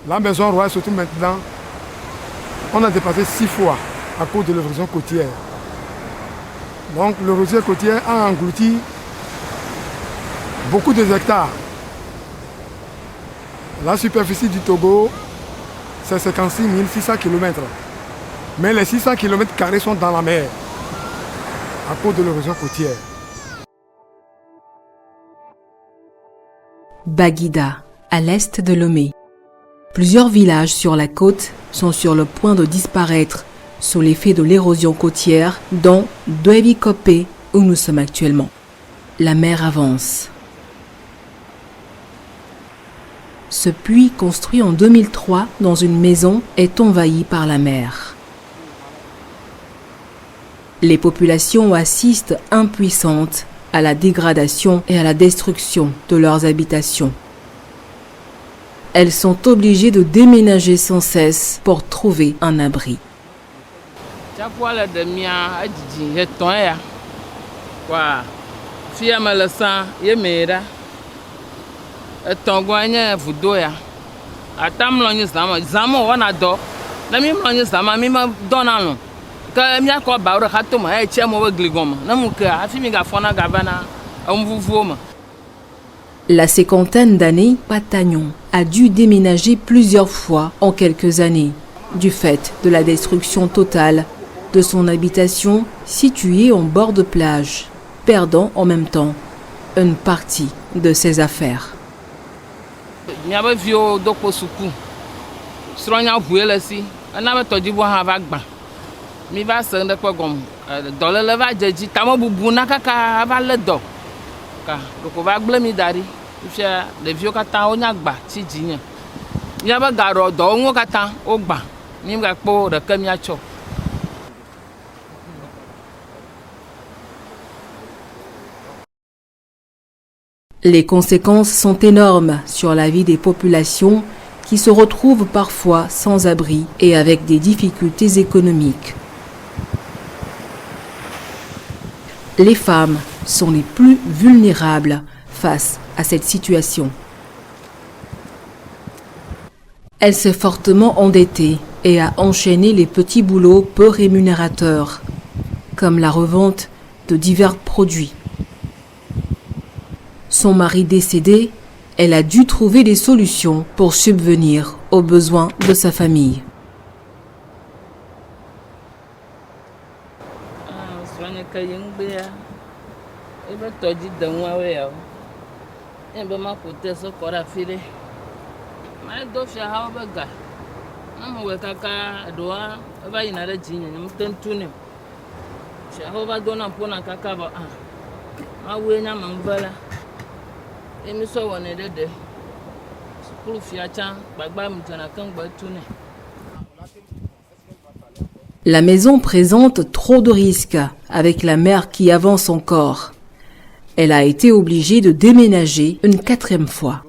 La maison royale, surtout maintenant, on a dépassé 6 fois à cause de l'érosion côtière. Donc l'érosion côtière a englouti beaucoup de hectares. La superficie du Togo, c'est 56 600 km. Mais les 600 km² sont dans la mer à cause de l'érosion côtière. Baguida, à l'est de Lomé. Plusieurs villages sur la côte sont sur le point de disparaître sous l'effet de l'érosion côtière, dont Douévi-Kopé, où nous sommes actuellement. La mer avance. Ce puits, construit en 2003 dans une maison, est envahi par la mer. Les populations assistent impuissantes à la dégradation et à la destruction de leurs habitations. Elles sont obligées de déménager sans cesse pour trouver un abri. La cinquantaine d'années, Patagnon a dû déménager plusieurs fois en quelques années, du fait de la destruction totale de son habitation située en bord de plage, perdant en même temps une partie de ses affaires. Les conséquences sont énormes sur la vie des populations qui se retrouvent parfois sans abri et avec des difficultés économiques. Les femmes sont les plus vulnérables face à cette situation. Elle s'est fortement endettée et a enchaîné les petits boulots peu rémunérateurs, comme la revente de divers produits. Son mari décédé, elle a dû trouver des solutions pour subvenir aux besoins de sa famille. La maison présente trop de risques avec la mer qui avance encore. Elle a été obligée de déménager une 4e fois.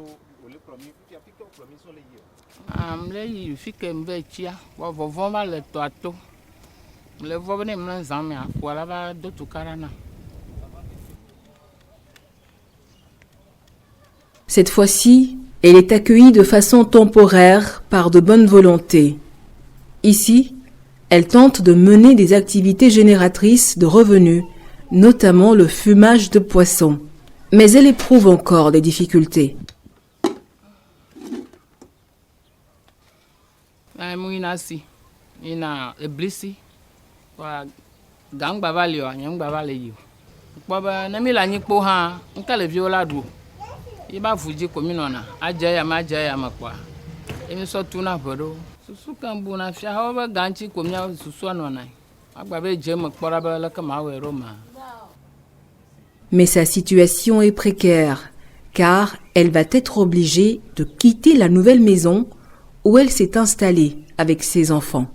Cette fois-ci, elle est accueillie de façon temporaire par de bonnes volontés. Ici, elle tente de mener des activités génératrices de revenus, notamment le fumage de poissons. Mais elle éprouve encore des difficultés. Mais sa situation est précaire, car elle va être obligée de quitter la nouvelle maison où elle s'est installée avec ses enfants.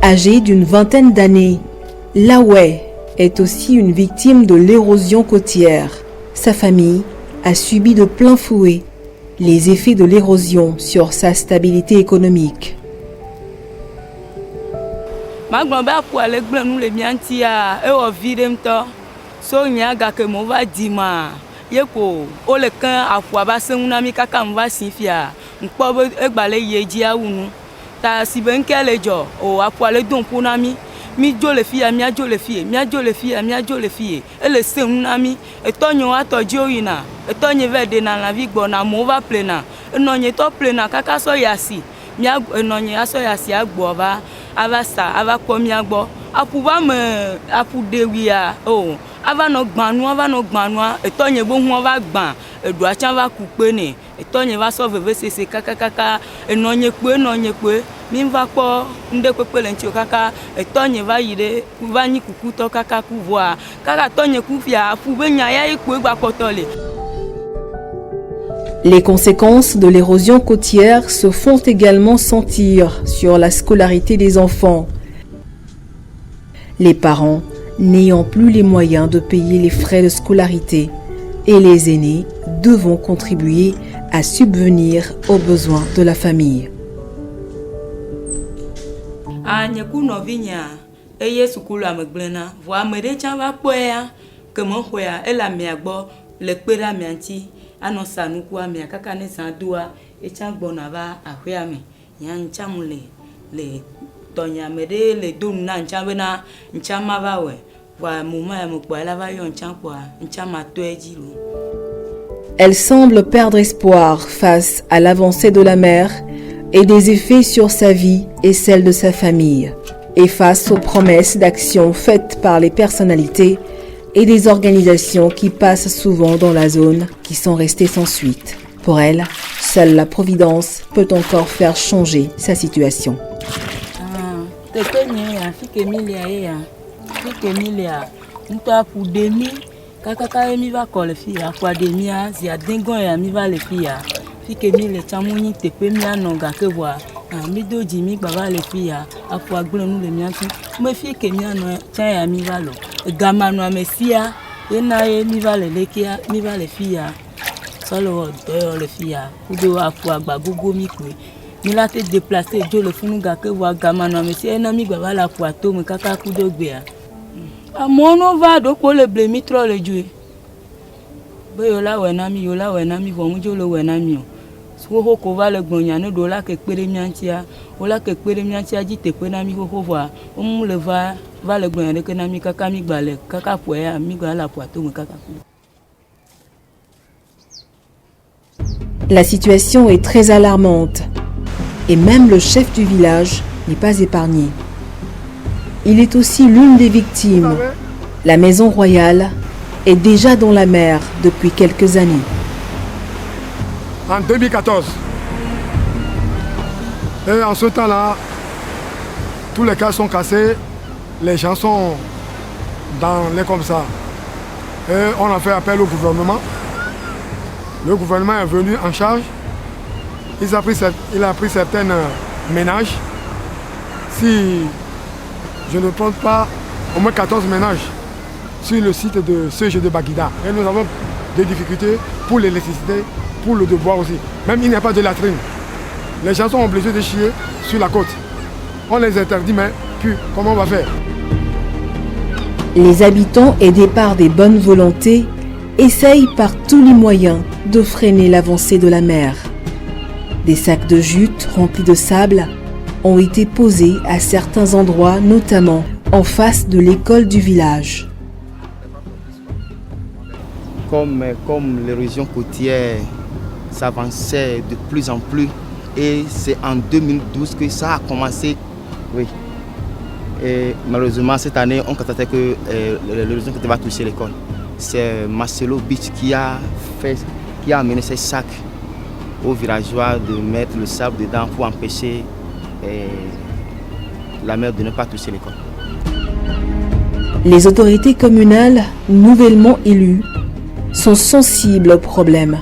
Âgée d'une vingtaine d'années, Lawé est aussi une victime de l'érosion côtière. sa famille a subi de plein fouet les effets de l'érosion sur sa stabilité économique. Mi jo le fia, mi ajo le fie, mi ajo le fia, mi ajo le fie. Ele se unami, etonyo atojo yina, etonye vede na la vigbo na mo va plena. Enonye to plena kaka so yasi. Mi enonye aso yasi agbo va, ava sa, ava ko mi agbo. Apu va me apu dewia. Oh, ava no gbanu, etonye bo hu va gban, edo acha va kupe ne. Etonye va so veve sese kaka enonye kwe. Minva po nde kwepele nchi kaka etonye va yire va ni kukuto kaka kuvoa kaka tonye kufia fubenya ya ikwe gba potole. Les conséquences de l'érosion côtière se font également sentir sur la scolarité des enfants. Les parents n'ayant plus les moyens de payer les frais de scolarité et les aînés devant contribuer à subvenir aux besoins de la famille. Anye kuno vinya eye sukulu amegblena vo amede cha va kpoya ke mo hoya ela mi agbo le pera mi anti ano sanu ku ami kaka ne san doa e cha gbona va ahwe ami yan cha mu le tonya mede le dun na ncha bena ncha ma va we wa mu ma mu kpo la va yo ncha kwa ncha ma to ejilo. Elle semble perdre espoir face à l'avancée de la mer et des effets sur sa vie et celle de sa famille, et face aux promesses d'action faites par les personnalités et des organisations qui passent souvent dans la zone qui sont restées sans suite. Pour elle, seule la Providence peut encore faire changer sa situation. Fike mi le chamuni tepe mi anonga ke wa mi doji mi baba le fia afu agbonu le mi anti me fike mi anon chaya mi va lo gamanu amesia ena ye mi va le lekia mi va le fia solo do le fia kudo afu agba gogo mi pe mi la te déplacer jo le funu ga ke wa gamanu amesia ena mi baba la fu ato mi kaka kudo gbe a amono va do ko le ble mi tro le ju be yo la we na mi vo mu jo lo we na mi o ho ko va le gbonya no do la ke pere mi antia o la ke pere mi antia ji te pe na mi ho va o mu le va le gbonya de ke na mi kaka mi gbale kaka po ya mi gba la po ato mo kaka. La situation est très alarmante et même le chef du village n'est pas épargné. Il est aussi l'une des victimes. La maison royale est déjà dans la mer depuis quelques années. En 2014. Et en ce temps-là, tous les cas sont cassés, les gens sont dans les comme ça. Et on a fait appel au gouvernement. Le gouvernement est venu en charge. Il a pris certains ménages. Si je ne compte pas, au moins 14 ménages sur le site de CG de Baguida. Et nous avons des difficultés pour l'électricité, pour le devoir aussi. Même il n'y a pas de latrine. Les gens sont obligés de chier sur la côte. On les interdit, mais puis comment on va faire? Les habitants, aidés par des bonnes volontés, essayent par tous les moyens de freiner l'avancée de la mer. Des sacs de jute remplis de sable ont été posés à certains endroits, notamment en face de l'école du village. Comme l'érosion côtière s'avançait de plus en plus, et c'est en 2012 que ça a commencé. Oui. Et malheureusement, cette année, on constatait que l'érosion côtière va toucher l'école. C'est Marcelo Beach qui a amené ces sacs aux villageois de mettre le sable dedans pour empêcher la mer de ne pas toucher l'école. Les autorités communales nouvellement élues sont sensibles au problème,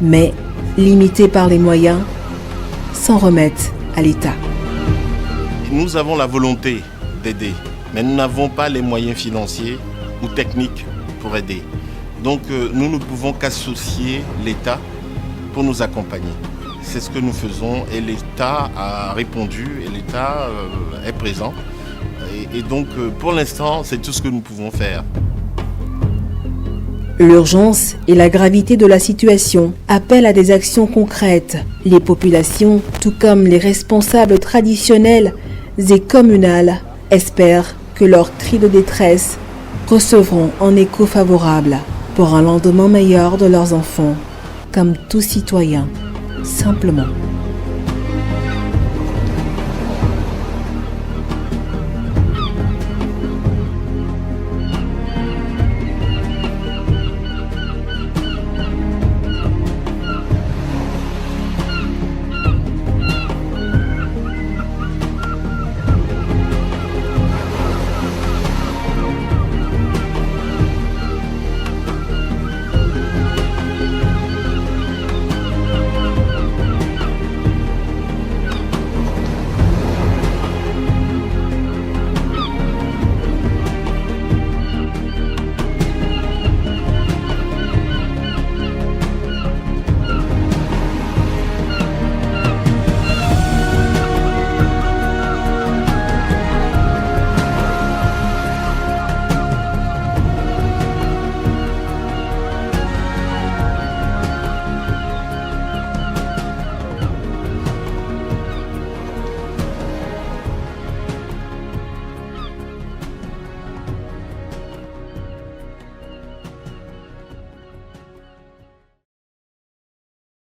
mais limitées par les moyens, s'en remettent à l'État. Nous avons la volonté d'aider, mais nous n'avons pas les moyens financiers ou techniques pour aider. Donc nous ne pouvons qu'associer l'État pour nous accompagner. C'est ce que nous faisons et l'État a répondu et l'État est présent. Et donc pour l'instant, c'est tout ce que nous pouvons faire. L'urgence et la gravité de la situation appellent à des actions concrètes. Les populations, tout comme les responsables traditionnels et communaux, espèrent que leurs cris de détresse recevront un écho favorable pour un lendemain meilleur de leurs enfants, comme tout citoyen, simplement.